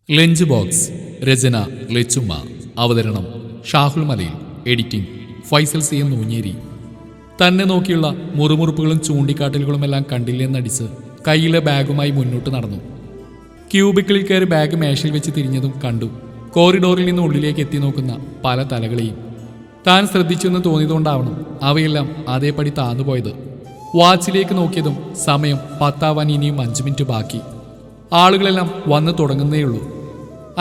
Lunch box. രചന ലച്ചുമ്മ. അവതരണം ഷാഹുൽ മലയിൽ. Editing Faisal C M Nooncheri. തന്നെ നോക്കിയുള്ള മുറുമുറുപ്പുകളും ചൂണ്ടിക്കാട്ടലുകളുമെല്ലാം കണ്ടില്ലെന്നടിച്ച് കയ്യിലെ ബാഗുമായി മുന്നോട്ട് നടന്നു. ക്യൂബിക്കിളിൽ കയറി ബാഗ് മേശയിൽ വെച്ച് തിരിഞ്ഞതും കണ്ടു കോറിഡോറിൽ നിന്ന് ഉള്ളിലേക്ക് എത്തി നോക്കുന്ന പല തലകളെയും. താൻ ശ്രദ്ധിച്ചെന്ന് തോന്നിയതുകൊണ്ടാവണം അവയെല്ലാം അതേപടി താന്നുപോയത്. വാച്ചിലേക്ക് നോക്കിയതും സമയം 10 ആവാൻ ഇനിയും 5 മിനിറ്റ് ബാക്കി. ആളുകളെല്ലാം വന്ന് തുടങ്ങുന്നേയുള്ളൂ.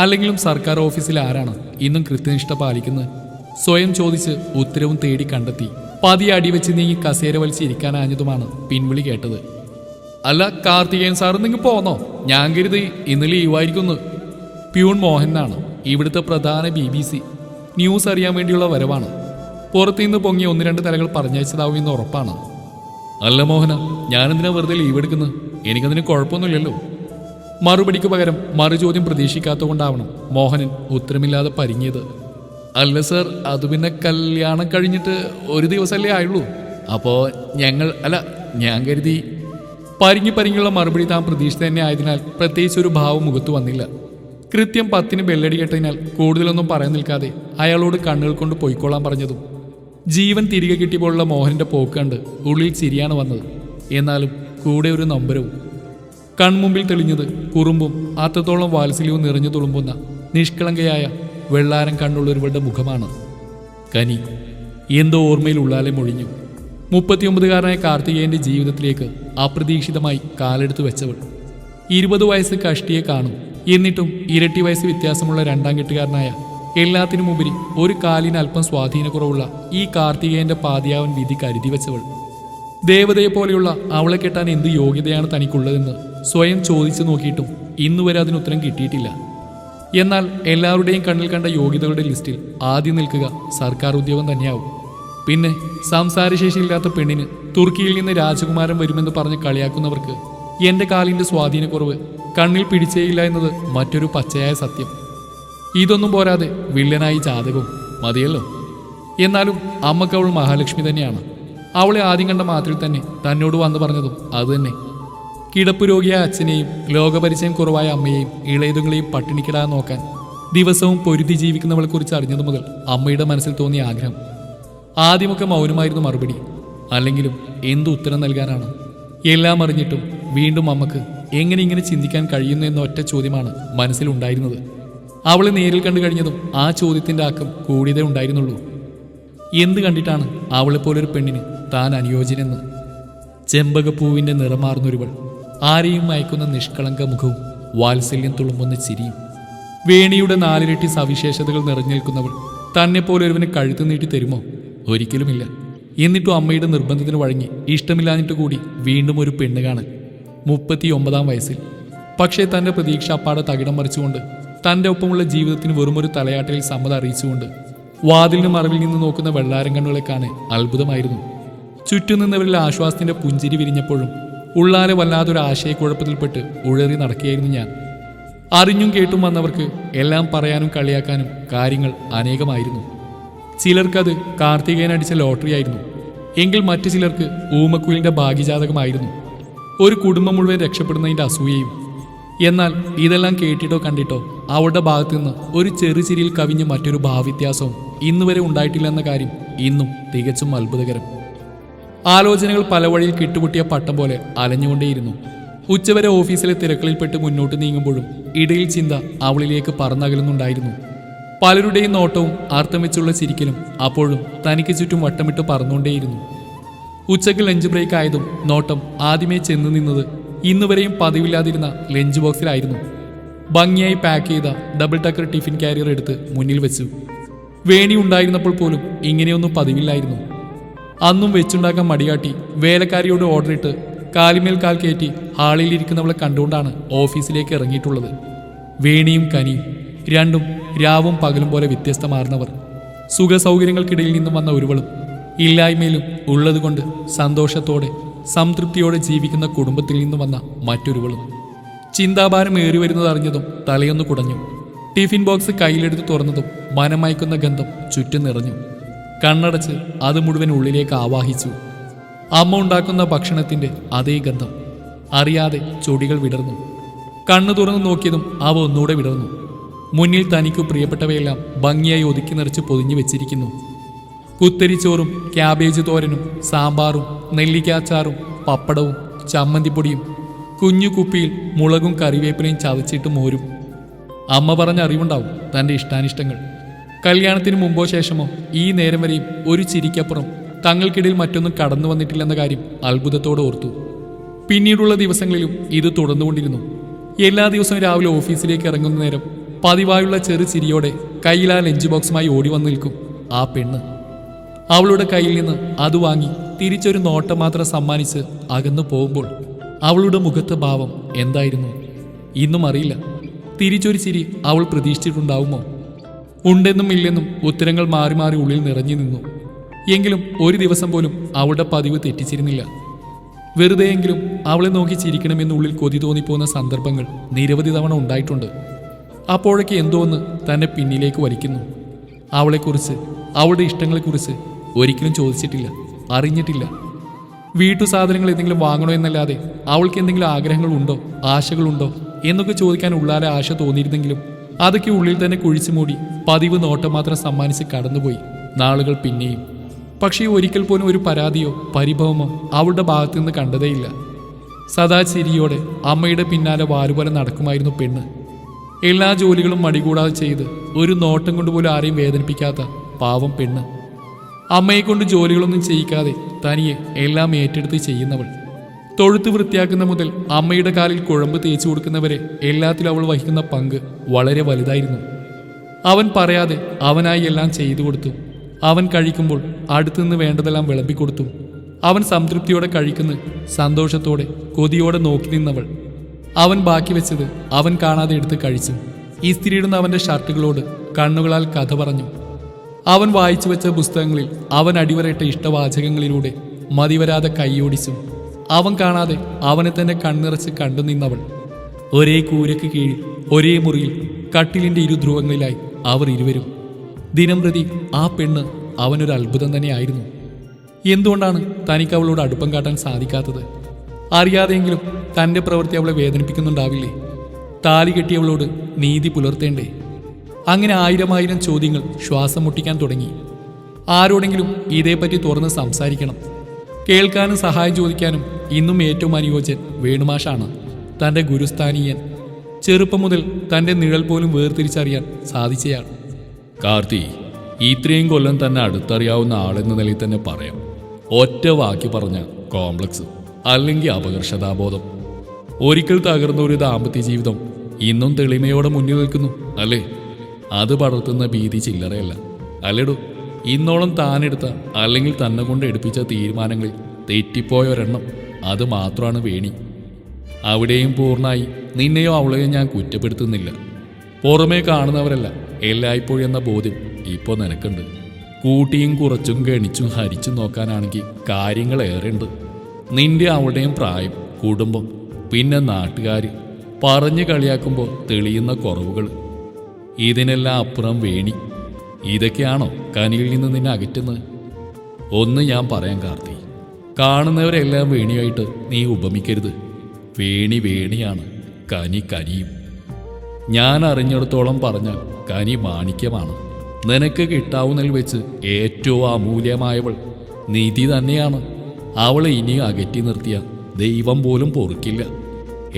അല്ലെങ്കിലും സർക്കാർ ഓഫീസിൽ ആരാണ് ഇന്നും കൃത്യനിഷ്ഠ പാലിക്കുന്നത്? സ്വയം ചോദിച്ച് ഉത്തരവും തേടി കണ്ടെത്തി പതിയെ അടിവെച്ച് നീങ്ങി കസേര വലിച്ചിരിക്കാനാഞ്ഞതുമാണ് പിൻവിളി കേട്ടത്. അല്ല കാർത്തികേയൻ സാറ് നിങ്ങൾ പോന്നോ? ഞാൻ കരുതി ഇന്ന് ലീവായിരിക്കുന്നു. പ്യൂൺ മോഹനാണ്, ഇവിടുത്തെ പ്രധാന BBC ന്യൂസ് അറിയാൻ വേണ്ടിയുള്ള വരവാണ്. പുറത്തുനിന്ന് പൊങ്ങിയ 1-2 തലകൾ പറഞ്ഞയച്ചതാവും എന്ന് ഉറപ്പാണ്. അല്ല മോഹന, ഞാനെന്തിനാ വെറുതെ ലീവ് എടുക്കുന്നത്? എനിക്കതിന് കുഴപ്പമൊന്നുമില്ലല്ലോ. മറുപടിക്ക് പകരം മറുചോദ്യം പ്രതീക്ഷിക്കാത്തതുകൊണ്ടാവണം മോഹനൻ ഉത്തരമില്ലാതെ പരിങ്ങിയത്. അല്ല സർ, അത് പിന്നെ കല്യാണം കഴിഞ്ഞിട്ട് 1 ദിവസമല്ലേ ആയുള്ളൂ. അപ്പോൾ ഞാൻ കരുതി. പരിങ്ങിയുള്ള മറുപടി താൻ പ്രതീക്ഷിച്ച തന്നെ ആയതിനാൽ പ്രത്യേകിച്ച് ഒരു ഭാവം മുഖത്ത് വന്നില്ല. കൃത്യം 10-ന് ബെല്ലടി കേട്ടതിനാൽ കൂടുതലൊന്നും പറയാൻ നിൽക്കാതെ അയാളോട് കണ്ണുകൾ കൊണ്ട് പൊയ്ക്കൊള്ളാൻ പറഞ്ഞതും ജീവൻ തിരികെ കിട്ടിയപ്പോഴുള്ള മോഹനന്റെ പോക്ക് കണ്ട് ഉള്ളിൽ ചിരിയാണ് വന്നത്. എന്നാലും കൂടെ ഒരു നമ്പരവും. കൺമുമ്പിൽ തെളിഞ്ഞത് കുറുമ്പും അത്രത്തോളം വാത്സല്യവും നിറഞ്ഞു തുളുമ്പുന്ന നിഷ്കളങ്കയായ വെള്ളാരം കണ്ണുള്ളൊരുവളുടെ മുഖമാണ്. കനി എന്തോ ഓർമ്മയിൽ ഉള്ളാലെ മൊഴിഞ്ഞു. 39-കാരനായ കാർത്തികേയന്റെ ജീവിതത്തിലേക്ക് അപ്രതീക്ഷിതമായി കാലെടുത്ത് വെച്ചവൾ. 20 വയസ്സ് കഷ്ടിയെ കാണും. എന്നിട്ടും ഇരട്ടി വയസ്സ് വ്യത്യാസമുള്ള 2ാം കെട്ടുകാരനായ എല്ലാത്തിനും ഉപരി ഒരു കാലിന് അല്പം സ്വാധീനക്കുറവുള്ള ഈ കാർത്തികേയന്റെ പാതിയാവൻ വിധി കരുതി വെച്ചവൾ. ദേവതയെ പോലെയുള്ള അവളെ കെട്ടാൻ എന്ത് യോഗ്യതയാണ് തനിക്കുള്ളതെന്ന് സ്വയം ചോദിച്ചു നോക്കിയിട്ടും ഇന്നുവരെ അതിനുത്തരം കിട്ടിയിട്ടില്ല. എന്നാൽ എല്ലാവരുടെയും കണ്ണിൽ കണ്ട യോഗ്യതകളുടെ ലിസ്റ്റിൽ ആദ്യം നിൽക്കുക സർക്കാർ ഉദ്യോഗം തന്നെയാവും. പിന്നെ സംസാരശേഷിയില്ലാത്ത പെണ്ണിന് തുർക്കിയിൽ നിന്ന് രാജകുമാരൻ വരുമെന്ന് പറഞ്ഞ് കളിയാക്കുന്നവർക്ക് എന്റെ കാലിന്റെ സ്വാധീനക്കുറവ് കണ്ണിൽ പിടിച്ചേയില്ല എന്നത് മറ്റൊരു പച്ചയായ സത്യം. ഇതൊന്നും പോരാതെ വില്ലനായി ജാതകവും മതിയല്ലോ. എന്നാലും അമ്മക്ക് അവൾ മഹാലക്ഷ്മി തന്നെയാണ്. അവളെ ആദ്യം കണ്ട മാത്രയിൽ തന്നെ തന്നോട് വന്നു പറഞ്ഞതും അതുതന്നെ. കിടപ്പ് രോഗിയായ അച്ഛനെയും ലോകപരിചയം കുറവായ അമ്മയെയും ഇളയതുങ്ങളെയും പട്ടിണിക്കിടാതെ നോക്കാൻ ദിവസവും പൊരുതി ജീവിക്കുന്നവളെ കുറിച്ച് അറിഞ്ഞതു മുതൽ അമ്മയുടെ മനസ്സിൽ തോന്നിയ ആഗ്രഹം. ആദ്യമൊക്കെ മൗനമായിരുന്നു മറുപടി. അല്ലെങ്കിലും എന്ത് ഉത്തരം നൽകാനാണ്? എല്ലാം അറിഞ്ഞിട്ടും വീണ്ടും അമ്മക്ക് എങ്ങനെ ഇങ്ങനെ ചിന്തിക്കാൻ കഴിയുന്നു എന്ന ഒറ്റ ചോദ്യമാണ് മനസ്സിലുണ്ടായിരുന്നത്. അവളെ നേരിൽ കണ്ടു കഴിഞ്ഞതും ആ ചോദ്യത്തിന്റെ ആക്കം കൂടിയതേ ഉണ്ടായിരുന്നുള്ളൂ. എന്ത് കണ്ടിട്ടാണ് അവളെപ്പോലൊരു പെണ്ണിന് താൻ അനുയോജ്യനെന്ന്? ചെമ്പകപ്പൂവിന്റെ നിറമാർന്നൊരുവൾ, ആരെയും മയക്കുന്ന നിഷ്കളങ്ക മുഖവും വാത്സല്യം തുളുമ്പുന്ന ചിരിയും, വേണിയുടെ 4 ഇരട്ടി സവിശേഷതകൾ നിറഞ്ഞു നിൽക്കുന്നവൾ തന്നെപ്പോലൊരുവന് കഴുത്ത് നീട്ടി തരുമോ? ഒരിക്കലുമില്ല. എന്നിട്ടും അമ്മയുടെ നിർബന്ധത്തിന് വഴങ്ങി ഇഷ്ടമില്ലാഞ്ഞിട്ട് കൂടി വീണ്ടും ഒരു പെണ്ണ് കാണൽ. 39-ാം വയസ്സിൽ. പക്ഷേ തൻ്റെ പ്രതീക്ഷ അപ്പാടെ തകിടം മറിച്ചുകൊണ്ട് തൻ്റെ ഒപ്പമുള്ള ജീവിതത്തിന് വെറുമൊരു തലയാട്ടലിൽ സമ്മതം അറിയിച്ചുകൊണ്ട് വാതിലിന് മറവിൽ നിന്ന് നോക്കുന്ന വെള്ളാരം കണ്ണുകളെ കാണാൻ അത്ഭുതമായിരുന്നു. ചുറ്റും നിന്നവരിൽ ആശ്വാസത്തിന്റെ പുഞ്ചിരി വിരിഞ്ഞപ്പോഴും ഉള്ളാലെ വല്ലാതൊരു ആശയക്കുഴപ്പത്തിൽപ്പെട്ട് ഉഴറി നടക്കുകയായിരുന്നു ഞാൻ. അറിഞ്ഞും കേട്ടും വന്നവർക്ക് എല്ലാം പറയാനും കളിയാക്കാനും കാര്യങ്ങൾ അനേകമായിരുന്നു. ചിലർക്കത് കാർത്തികേയൻ അടിച്ച ലോട്ടറി ആയിരുന്നു. എങ്കിൽ മറ്റു ചിലർക്ക് ഊമക്കുയിലിന്റെ ഭാഗ്യജാതകമായിരുന്നു. ഒരു കുടുംബം മുഴുവൻ രക്ഷപ്പെടുന്നതിന്റെ അസൂയയും. എന്നാൽ ഇതെല്ലാം കേട്ടിട്ടോ കണ്ടിട്ടോ അവളുടെ ഭാഗത്തു നിന്ന് ഒരു ചെറുചിരിയിൽ കവിഞ്ഞ് മറ്റൊരു ഭാവവ്യത്യാസവും ഇന്നുവരെ ഉണ്ടായിട്ടില്ലെന്ന കാര്യം ഇന്നും തികച്ചും അത്ഭുതകരം. ആലോചനകൾ പല വഴിയിൽ കിട്ടുപൊട്ടിയ പട്ടം പോലെ അലഞ്ഞുകൊണ്ടേയിരുന്നു. ഉച്ചവരെ ഓഫീസിലെ തിരക്കുകളിൽപ്പെട്ട് മുന്നോട്ട് നീങ്ങുമ്പോഴും ഇടയിൽ ചിന്ത അവളിലേക്ക് പറന്നകലുന്നുണ്ടായിരുന്നു. പലരുടെയും നോട്ടവും അർത്ഥം വെച്ചുള്ള ചിരിക്കലും അപ്പോഴും തനിക്ക് ചുറ്റും വട്ടമിട്ട് പറന്നുകൊണ്ടേയിരുന്നു. ഉച്ചയ്ക്ക് ലഞ്ച് ബ്രേക്ക് ആയതും നോട്ടം ആദ്യമേ ചെന്ന് നിന്നത് ഇന്നുവരെയും പതിവില്ലാതിരുന്ന ലഞ്ച് ബോക്സിലായിരുന്നു. ഭംഗിയായി പാക്ക് ചെയ്ത ഡബിൾ ടക്കർ ടിഫിൻ കാരിയർ എടുത്ത് മുന്നിൽ വെച്ചു. വേണി ഉണ്ടായിരുന്നപ്പോൾ പോലും ഇങ്ങനെയൊന്നും പതിവില്ലായിരുന്നു. അന്നും വെച്ചുണ്ടാക്കാൻ മടികാട്ടി വേലക്കാരിയോട് ഓർഡർ ഇട്ട് കാലിമേൽ കാൽ കയറ്റി ഹാളിൽ ഇരിക്കുന്നവളെ കണ്ടുകൊണ്ടാണ് ഓഫീസിലേക്ക് ഇറങ്ങിയിട്ടുള്ളത്. വേണിയും കനിയും രണ്ടും രാവും പകലും പോലെ വ്യത്യസ്തമാർന്നവർ. സുഖസൗകര്യങ്ങൾക്കിടയിൽ നിന്നും വന്ന ഒരുവളും ഇല്ലായ്മയിലും ഉള്ളതുകൊണ്ട് സന്തോഷത്തോടെ സംതൃപ്തിയോടെ ജീവിക്കുന്ന കുടുംബത്തിൽ നിന്നും വന്ന മറ്റൊരുവളും. ചിന്താഭാരം ഏറി വരുന്നത് അറിഞ്ഞതും തലയൊന്നു കുടഞ്ഞു. ടിഫിൻ ബോക്സ് കയ്യിലെടുത്ത് തുറന്നതും മനമയക്കുന്ന ഗന്ധം ചുറ്റും നിറഞ്ഞു. കണ്ണടച്ച് അത് മുഴുവൻ ഉള്ളിലേക്ക് ആവാഹിച്ചു. അമ്മ ഉണ്ടാക്കുന്ന ഭക്ഷണത്തിന്റെ അതേ ഗന്ധം. അറിയാതെ ചൊടികൾ വിടർന്നു. കണ്ണു തുറന്നു നോക്കിയതും അവ ഒന്നുകൂടെ വിടർന്നു. മുന്നിൽ തനിക്കു പ്രിയപ്പെട്ടവയെല്ലാം ഭംഗിയായി ഒതുക്കി നിറച്ച് പൊതിഞ്ഞു വെച്ചിരിക്കുന്നു. കുത്തരിച്ചോറും ക്യാബേജ് തോരനും സാമ്പാറും നെല്ലിക്കാച്ചാറും പപ്പടവും ചമ്മന്തിപ്പൊടിയും കുഞ്ഞു കുപ്പിയിൽ മുളകും കറിവേപ്പിലയും ചതച്ചിട്ട് മോരും. അമ്മ പറഞ്ഞ അറിവുണ്ടാവും തൻ്റെ ഇഷ്ടാനിഷ്ടങ്ങൾ. കല്യാണത്തിന് മുമ്പോ ശേഷമോ ഈ നേരം വരെയും ഒരു ചിരിക്കപ്പുറം തങ്ങൾക്കിടയിൽ മറ്റൊന്നും കടന്നു വന്നിട്ടില്ലെന്ന കാര്യം അത്ഭുതത്തോടെ ഓർത്തു. പിന്നീടുള്ള ദിവസങ്ങളിലും ഇത് തുടർന്നുകൊണ്ടിരുന്നു. എല്ലാ ദിവസവും രാവിലെ ഓഫീസിലേക്ക് ഇറങ്ങുന്ന നേരം പതിവായുള്ള ചെറു ചിരിയോടെ കയ്യിൽ ആ ലഞ്ച് ബോക്സുമായി ഓടി വന്നു നിൽക്കും ആ പെണ്ണ്. അവളുടെ കയ്യിൽ നിന്ന് അത് വാങ്ങി തിരിച്ചൊരു നോട്ടം മാത്രം സമ്മാനിച്ച് അകന്നു പോകുമ്പോൾ അവളുടെ മുഖത്തെ ഭാവം എന്തായിരുന്നു ഇന്നും അറിയില്ല. തിരിച്ചൊരു ചിരി അവൾ പ്രതീക്ഷിച്ചിട്ടുണ്ടാവുമോ? ഉണ്ടെന്നും ഇല്ലെന്നും ഉത്തരങ്ങൾ മാറി മാറി ഉള്ളിൽ നിറഞ്ഞു നിന്നു. എങ്കിലും ഒരു ദിവസം പോലും അവളുടെ പതിവ് തെറ്റിച്ചിരുന്നില്ല. വെറുതെയെങ്കിലും അവളെ നോക്കി ചിരിക്കണമെന്നുള്ളിൽ കൊതി തോന്നിപ്പോകുന്ന സന്ദർഭങ്ങൾ നിരവധി തവണ ഉണ്ടായിട്ടുണ്ട്. അപ്പോഴൊക്കെ എന്തോ ഒന്ന് തന്നെ പിന്നിലേക്ക് വലിക്കുന്നു. അവളെക്കുറിച്ച്, അവളുടെ ഇഷ്ടങ്ങളെക്കുറിച്ച് ഒരിക്കലും ചോദിച്ചിട്ടില്ല, അറിഞ്ഞിട്ടില്ല. വീട്ടു സാധനങ്ങൾ എന്തെങ്കിലും വാങ്ങണോ എന്നല്ലാതെ അവൾക്ക് എന്തെങ്കിലും ആഗ്രഹങ്ങളുണ്ടോ, ആശകളുണ്ടോ എന്നൊക്കെ ചോദിക്കാൻ ഉള്ളാലെ ആശ തോന്നിയിരുന്നെങ്കിലും അതൊക്കെ ഉള്ളിൽ തന്നെ കുഴിച്ചു മൂടി പതിവ് നോട്ടം മാത്രം സമ്മാനിച്ച് കടന്നുപോയി നാളുകൾ. പിന്നെയും പക്ഷേ ഒരിക്കൽ പോലും ഒരു പരാതിയോ പരിഭവമോ അവളുടെ ഭാഗത്തു നിന്ന് കണ്ടതേയില്ല. സദാ ചിരിയോടെ അമ്മയുടെ പിന്നാലെ വാലുപോലെ നടക്കുമായിരുന്നു പെണ്ണ്. എല്ലാ ജോലികളും മടികൂടാതെ ചെയ്ത് ഒരു നോട്ടം കൊണ്ടുപോലും ആരെയും വേദനിപ്പിക്കാത്ത പാവം പെണ്ണ്. അമ്മയെ കൊണ്ട് ജോലികളൊന്നും ചെയ്യിക്കാതെ തനിയെ എല്ലാം ഏറ്റെടുത്ത് ചെയ്യുന്നവൾ. തൊഴുത്ത് വൃത്തിയാക്കുന്ന മുതൽ അമ്മയുടെ കാലിൽ കുഴമ്പ് തേച്ചു കൊടുക്കുന്നവരെ എല്ലാത്തിലും അവൾ വഹിക്കുന്ന പങ്ക് വളരെ വലുതായിരുന്നു. അവൻ പറയാതെ അവനായി എല്ലാം ചെയ്തു കൊടുത്തു. അവൻ കഴിക്കുമ്പോൾ അടുത്തുനിന്ന് വേണ്ടതെല്ലാം വിളമ്പിക്കൊടുത്തു. അവൻ സംതൃപ്തിയോടെ കഴിക്കുന്ന സന്തോഷത്തോടെ കൊതിയോടെ നോക്കി നിന്നവൾ. അവൻ ബാക്കി വെച്ചത് അവൻ കാണാതെ എടുത്ത് കഴിച്ചു. ഇസ്തിരിയിടുന്ന അവൻ്റെ ഷർട്ടുകളോട് കണ്ണുകളാൽ കഥ പറഞ്ഞു. അവൻ വായിച്ചു വെച്ച പുസ്തകങ്ങളിൽ അവൻ അടിവരയിട്ട ഇഷ്ടവാചകങ്ങളിലൂടെ മതിവരാതെ കൈയോടിച്ചു. അവൻ കാണാതെ അവനെ തന്നെ കണ്ണിറച്ച് കണ്ടു നിന്നവൾ. ഒരേ കൂരയ്ക്ക് കീഴിൽ ഒരേ മുറിയിൽ കട്ടിലിൻ്റെ ഇരുധ്രുവങ്ങളിലായി അവർ ഇരുവരും. ദിനം പ്രതി ആ പെണ്ണ് അവനൊരു അത്ഭുതം തന്നെയായിരുന്നു. എന്തുകൊണ്ടാണ് തനിക്ക് അവളോട് അടുപ്പം കാട്ടാൻ സാധിക്കാത്തത്? അറിയാതെയെങ്കിലും തൻ്റെ പ്രവൃത്തി അവളെ വേദനിപ്പിക്കുന്നുണ്ടാവില്ലേ? താലി കെട്ടിയവളോട് നീതി പുലർത്തേണ്ടേ? അങ്ങനെ ആയിരം ചോദ്യങ്ങൾ ശ്വാസം മുട്ടിക്കാൻ തുടങ്ങി. ആരോടെങ്കിലും ഇതേപ്പറ്റി തുറന്ന് സംസാരിക്കണം. കേൾക്കാനും സഹായം ചോദിക്കാനും ഇന്നും ഏറ്റവും അനുയോജ്യൻ വേണുമാഷാണ്, തൻ്റെ ഗുരുസ്ഥാനീയൻ. ചെറുപ്പം മുതൽ തൻ്റെ നിഴൽ പോലും വേർതിരിച്ചറിയാൻ സാധിച്ചയാൾ. കാർത്തി, ഇത്രയും കൊല്ലം തന്നെ അടുത്തറിയാവുന്ന ആളെന്ന നിലയിൽ തന്നെ പറയാം. ഒറ്റ വാക്കി പറഞ്ഞ കോംപ്ലക്സ് അല്ലെങ്കിൽ അപകർഷതാബോധം. ഒരിക്കൽ തകർന്ന ഒരു ദാമ്പത്യ ജീവിതം ഇന്നും തെളിമയോടെ മുന്നിൽ നിൽക്കുന്നു അല്ലേ? അത് പടർത്തുന്ന ഭീതി ചില്ലറയല്ല അല്ലേടൂ. ഇന്നോളം താനെടുത്ത അല്ലെങ്കിൽ തന്നെ കൊണ്ട് എടുപ്പിച്ച തീരുമാനങ്ങളിൽ തെറ്റിപ്പോയ ഒരെണ്ണം, അത് മാത്രമാണ് വേണി. അവിടെയും പൂർണ്ണമായി നിന്നെയോ അവളെയോ ഞാൻ കുറ്റപ്പെടുത്തുന്നില്ല. പുറമേ കാണുന്നവരല്ല എല്ലായ്പ്പോഴും എന്ന ബോധ്യം ഇപ്പോൾ നിനക്കുണ്ട്. കൂട്ടിയും കുറച്ചും ഗണിച്ചും ഹരിച്ചും നോക്കാനാണെങ്കിൽ കാര്യങ്ങൾ ഏറെയുണ്ട്. നിന്റെ അവളുടെയും പ്രായം, കുടുംബം, പിന്നെ നാട്ടുകാർ പറഞ്ഞു കളിയാക്കുമ്പോൾ തെളിയുന്ന കുറവുകൾ. ഇതിനെല്ലാം അപ്പുറം വേണി. ഇതൊക്കെയാണോ കനിയിൽ നിന്ന് നിന്നെ അകറ്റുന്നത്? ഒന്ന് ഞാൻ പറയാൻ കാർത്തി, കാണുന്നവരെല്ലാം വേണിയായിട്ട് നീ ഉപമിക്കരുത്. വേണി വേണിയാണ്, കനി കനിയും. ഞാൻ അറിഞ്ഞിടത്തോളം പറഞ്ഞാൽ കനി മാണിക്യമാണ്. നിനക്ക് കിട്ടാവുന്നതിൽ വെച്ച് ഏറ്റവും അമൂല്യമായവൾ നിധി തന്നെയാണ്. അവളെ ഇനിയും അകറ്റി നിർത്തിയ ദൈവം പോലും പൊറുക്കില്ല.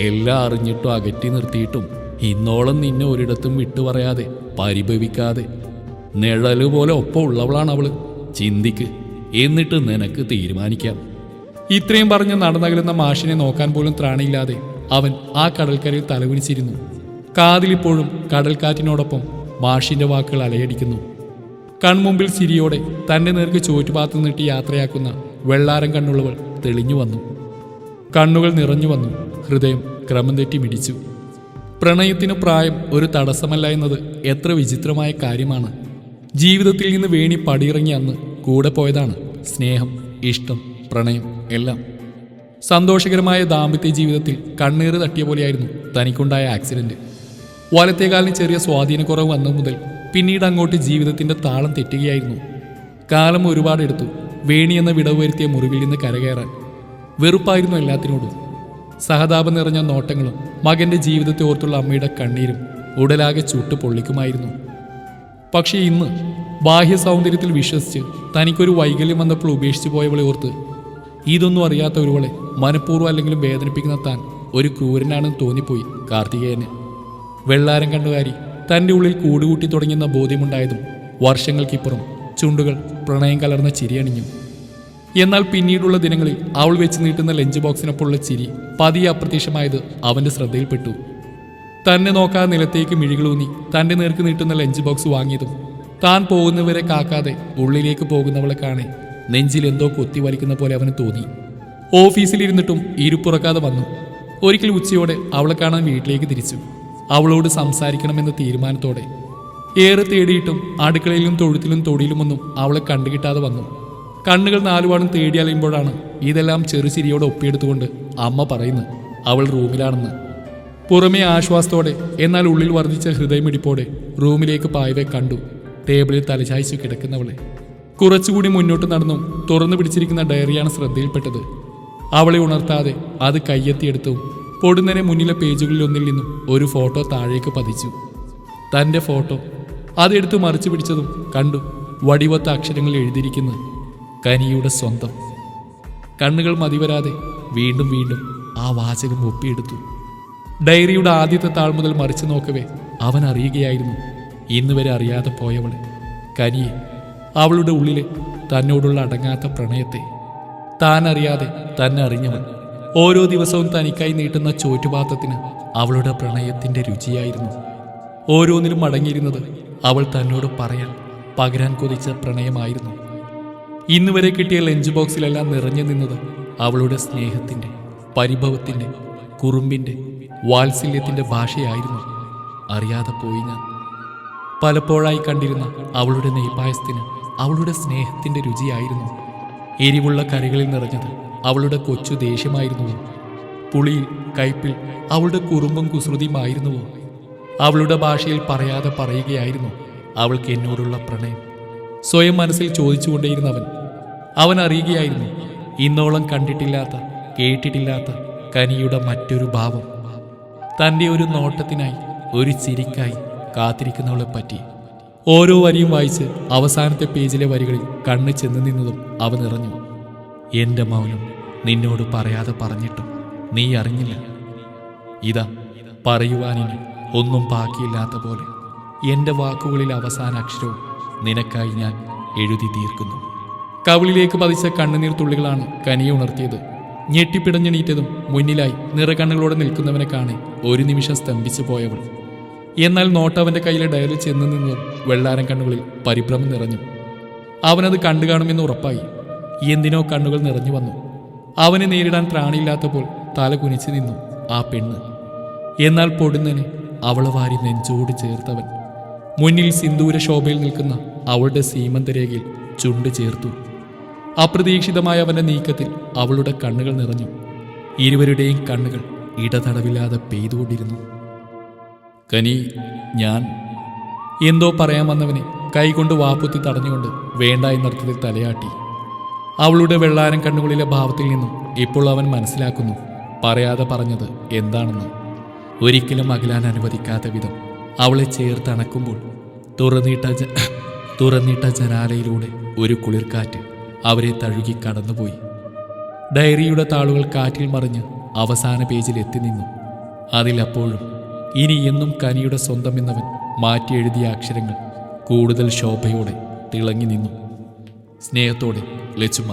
എല്ലാം അറിഞ്ഞിട്ടും അകറ്റി നിർത്തിയിട്ടും ഇന്നോളം നിന്നെ ഒരിടത്തും വിട്ടുപറയാതെ പരിഭവിക്കാതെ നിഴല് പോലെ ഒപ്പം ഉള്ളവളാണ് അവള്. ചിന്തിക്ക്, എന്നിട്ട് നിനക്ക് തീരുമാനിക്കാം. ഇത്രയും പറഞ്ഞ് നടന്നകലുന്ന മാഷിനെ നോക്കാൻ പോലും ത്രാണിയില്ലാതെ അവൻ ആ കടൽക്കരയിൽ തലകുനിച്ചിരുന്നു. കാതിലിപ്പോഴും കടൽക്കാറ്റിനോടൊപ്പം മാഷിന്റെ വാക്കുകൾ അലയടിക്കുന്നു. കൺമുമ്പിൽ ചിരിയോടെ തന്റെ നേർക്ക് ചോറ്റുപാത്തു നീട്ടി യാത്രയാക്കുന്ന വെള്ളാരം കണ്ണുള്ളവൾ തെളിഞ്ഞു വന്നു. കണ്ണുകൾ നിറഞ്ഞു വന്നു. ഹൃദയം ക്രമം തെറ്റി മിടിച്ചു. പ്രണയത്തിനു പ്രായം ഒരു തടസ്സമല്ല എന്നത് എത്ര വിചിത്രമായ കാര്യമാണ്. ജീവിതത്തിൽ നിന്ന് വേണി പടിയിറങ്ങി അന്ന് കൂടെ പോയതാണ് സ്നേഹം, ഇഷ്ടം, പ്രണയം എല്ലാം. സന്തോഷകരമായ ദാമ്പത്യ ജീവിതത്തിൽ കണ്ണീറ് തട്ടിയ പോലെയായിരുന്നു തനിക്കുണ്ടായ ആക്സിഡന്റ്. വലത്തേകാലിന് ചെറിയ സ്വാധീനക്കുറവ് വന്നു മുതൽ പിന്നീട് അങ്ങോട്ട് ജീവിതത്തിന്റെ താളം തെറ്റുകയായിരുന്നു. കാലം ഒരുപാടെടുത്തു വേണി എന്ന വിടവ് വരുത്തിയ മുറിവിൽ നിന്ന് കരകയറാൻ. വെറുപ്പായിരുന്നു എല്ലാത്തിനോടും. സഹതാപം നിറഞ്ഞ നോട്ടങ്ങളും മകന്റെ ജീവിതത്തെ ഓർത്തുള്ള അമ്മയുടെ കണ്ണീരും ഉടലാകെ ചുട്ടു പൊള്ളിക്കുമായിരുന്നു. പക്ഷേ ഇന്ന് ബാഹ്യ സൗന്ദര്യത്തിൽ വിശ്വസിച്ച് തനിക്കൊരു വൈകല്യം വന്നപ്പോൾ ഉപേക്ഷിച്ചു പോയവളെ ഓർത്ത് ഇതൊന്നും അറിയാത്ത ഒരുവളെ മനഃപൂർവ്വം അല്ലെങ്കിലും വേദനിപ്പിക്കുന്ന താൻ ഒരു ക്രൂരനാണെന്ന് തോന്നിപ്പോയി കാർത്തികേയന്. വെള്ളാരം കണ്ടുകാരി തൻ്റെ ഉള്ളിൽ കൂടുകൂട്ടി തുടങ്ങുന്ന ബോധ്യമുണ്ടായതും വർഷങ്ങൾക്കിപ്പുറം ചുണ്ടുകൾ പ്രണയം കലർന്ന ചിരിയണിഞ്ഞു. എന്നാൽ പിന്നീടുള്ള ദിനങ്ങളിൽ അവൾ വെച്ച് നീട്ടുന്ന ലഞ്ച് ബോക്സിനൊപ്പമുള്ള ചിരി പതിയെ അപ്രത്യക്ഷമായത് അവൻ്റെ ശ്രദ്ധയിൽപ്പെട്ടു. തന്നെ നോക്കാതെ നിലത്തേക്ക് മിഴികളൂന്നി തൻ്റെ നേർക്ക് നീട്ടുന്ന ലഞ്ച് ബോക്സ് വാങ്ങിയതും താൻ പോകുന്നവരെ കാക്കാതെ ഉള്ളിലേക്ക് പോകുന്നവളെ കാണെ നെഞ്ചിൽ എന്തോ കൊത്തി വലിക്കുന്ന പോലെ അവന് തോന്നി. ഓഫീസിലിരുന്നിട്ടും ഇരുപ്പുറക്കാതെ വന്നു. ഒരിക്കൽ ഉച്ചയോടെ അവളെ കാണാൻ വീട്ടിലേക്ക് തിരിച്ചു. അവളോട് സംസാരിക്കണമെന്ന തീരുമാനത്തോടെ. ഏറെ തേടിയിട്ടും അടുക്കളയിലും തൊഴുത്തിലും തൊടിയിലുമൊന്നും അവളെ കണ്ടുകിട്ടാതെ വന്നു. കണ്ണുകൾ നാലുപാടും തേടി അലയുമ്പോഴാണ് ഇതെല്ലാം ചെറുചിരിയോടെ ഒപ്പിയെടുത്തുകൊണ്ട് അമ്മ പറയുന്നു അവൾ റൂമിലാണെന്ന്. പുറമേ ആശ്വാസത്തോടെ എന്നാൽ ഉള്ളിൽ വർദ്ധിച്ച ഹൃദയമിടിപ്പോടെ റൂമിലേക്ക് പായവെ കണ്ടു. ടേബിളിൽ തലചായ്ച്ചു കിടക്കുന്നവളെ. കുറച്ചുകൂടി മുന്നോട്ട് നടന്നു തുറന്നു പിടിച്ചിരിക്കുന്ന ഡയറിയാണ് ശ്രദ്ധയിൽപ്പെട്ടത്. അവളെ ഉണർത്താതെ അത് കയ്യെത്തിയെടുത്തു പൊടുന്നനെ മുന്നിലെ പേജുകളിൽ ഒന്നിൽ നിന്നും ഒരു ഫോട്ടോ താഴേക്ക് പതിച്ചു. തൻ്റെ ഫോട്ടോ അതെടുത്ത് മറിച്ചു പിടിച്ചതും കണ്ടു വടിവത്ത അക്ഷരങ്ങൾ എഴുതിയിരിക്കുന്നു, കനിയുടെ സ്വന്തം. കണ്ണുകൾ മതിവരാതെ വീണ്ടും വീണ്ടും ആ വാചകം ഒപ്പിയെടുത്തു. ഡയറിയുടെ ആദ്യത്തെ താൾ മുതൽ മറിച്ചു നോക്കവേ അവൻ അറിയുകയായിരുന്നു ഇന്ന് വരെ അറിയാതെ പോയവളെ, കനിയെ, അവളുടെ ഉള്ളിലെ തന്നോടുള്ള അടങ്ങാത്ത പ്രണയത്തെ. താൻ അറിയാതെ തന്നെ അറിഞ്ഞവൻ. ഓരോ ദിവസവും തനിക്കായി നീട്ടുന്ന ചോറ്റുപാത്രത്തിന് അവളുടെ പ്രണയത്തിൻ്റെ രുചിയായിരുന്നു. ഓരോന്നിലും അടങ്ങിയിരുന്നത് അവൾ തന്നോട് പറയാൻ പകരാൻ കൊതിച്ച പ്രണയമായിരുന്നു. ഇന്നുവരെ കിട്ടിയ ലഞ്ച് ബോക്സിലെല്ലാം നിറഞ്ഞു നിന്നത് അവളുടെ സ്നേഹത്തിൻ്റെ, പരിഭവത്തിൻ്റെ, കുറുമ്പിൻ്റെ, വാത്സല്യത്തിൻ്റെ ഭാഷയായിരുന്നു. അറിയാതെ പോയി ഞാൻ. പലപ്പോഴായി കണ്ടിരുന്ന അവളുടെ നെയ്പായസത്തിന് അവളുടെ സ്നേഹത്തിൻ്റെ രുചിയായിരുന്നു. എരിവുള്ള കറികളിൽ നിറഞ്ഞത് അവളുടെ കൊച്ചു ദേഷ്യമായിരുന്നുവോ? പുളിയിൽ കയ്പിൽ അവളുടെ കുറുമ്പും കുസൃതിയുമായിരുന്നുവോ? അവളുടെ ഭാഷയിൽ പറയാതെ പറയുകയായിരുന്നു അവൾക്ക് എന്നോടുള്ള പ്രണയം. സ്വയം മനസ്സിൽ ചോദിച്ചുകൊണ്ടേയിരുന്നവൻ. അവൻ അറിയുകയായിരുന്നു ഇന്നോളം കണ്ടിട്ടില്ലാത്ത കേട്ടിട്ടില്ലാത്ത കനിയുടെ മറ്റൊരു ഭാവം. തൻ്റെ ഒരു നോട്ടത്തിനായി, ഒരു ചിരിക്കായി കാത്തിരിക്കുന്നവളെ പറ്റി. ഓരോ വരിയും വായിച്ച് അവസാനത്തെ പേജിലെ വരികളിൽ കണ്ണ് ചെന്ന് നിന്നതും അവ നിറഞ്ഞു. എൻ്റെ മൗനം നിന്നോട് പറയാതെ പറഞ്ഞിട്ടും നീ അറിഞ്ഞില്ല. ഇതാ പറയുവാനിനി ഒന്നും ബാക്കിയില്ലാത്ത പോലെ എൻ്റെ വാക്കുകളിൽ അവസാന അക്ഷരവും നിനക്കായി ഞാൻ എഴുതി തീർക്കുന്നു. കവിളിലേക്ക് പതിച്ച കണ്ണുനീർ തുള്ളികളാണ് കനിയെ ഉണർത്തിയത്. ഞെട്ടിപ്പിടഞ്ഞെണീറ്റതും മുന്നിലായി നിറകണ്ണുകളോടെ നിൽക്കുന്നവനെ കാണെ ഒരു നിമിഷം സ്തംഭിച്ചു പോയവൾ. എന്നാൽ നോട്ടവൻ്റെ കയ്യിലെ ഡയറി ചെന്ന് നിന്നതും വെള്ളാരം കണ്ണുകളിൽ പരിഭ്രമം നിറഞ്ഞു. അവനത് കണ്ടു കാണുമെന്ന് ഉറപ്പായി. എന്തിനോ കണ്ണുകൾ നിറഞ്ഞു വന്നു. അവനെ നേരിടാൻ പ്രാണിയില്ലാത്തപ്പോൾ തല കുനിച്ചു നിന്നു ആ പെണ്ണ്. എന്നാൽ പൊടുന്നനെ അവളെ വാരി നെഞ്ചോട് ചേർത്തവൻ. മുന്നിൽ സിന്ദൂര ശോഭയിൽ നിൽക്കുന്ന അവളുടെ സീമന്തരേഖയിൽ ചുണ്ട് ചേർത്തു. അപ്രതീക്ഷിതമായ അവൻ്റെ നീക്കത്തിൽ അവളുടെ കണ്ണുകൾ നിറഞ്ഞു. ഇരുവരുടെയും കണ്ണുകൾ ഇടതടവില്ലാതെ പെയ്തുകൊണ്ടിരുന്നു. കനി, ഞാൻ എന്തോ പറയാൻ വന്നവനെ കൈകൊണ്ട് വാപ്പുത്തി തടഞ്ഞുകൊണ്ട് വേണ്ട എന്നർത്ഥത്തിൽ തലയാട്ടി. അവളുടെ വെള്ളാരം കണ്ണുകളിലെ ഭാവത്തിൽ നിന്നും ഇപ്പോൾ അവൻ മനസ്സിലാക്കുന്നു പറയാതെ പറഞ്ഞത് എന്താണെന്ന്. ഒരിക്കലും അകലാൻ അനുവദിക്കാത്ത വിധം അവളെ ചേർത്തണക്കുമ്പോൾ തുറന്നിട്ട ജനാലയിലൂടെ ഒരു കുളിർക്കാറ്റ് അവരെ തഴുകി കടന്നുപോയി. ഡയറിയുടെ താളുകൾ കാറ്റിൽ മറിഞ്ഞ് അവസാന പേജിൽ എത്തി നിന്നു. അതിലപ്പോഴും ഇനി എന്നും കനിയുടെ സ്വന്തം എന്നവൻ മാറ്റി എഴുതിയ അക്ഷരങ്ങൾ കൂടുതൽ ശോഭയോടെ തിളങ്ങി നിന്നു. സ്നേഹത്തോടെ ലച്ചുമ്മ.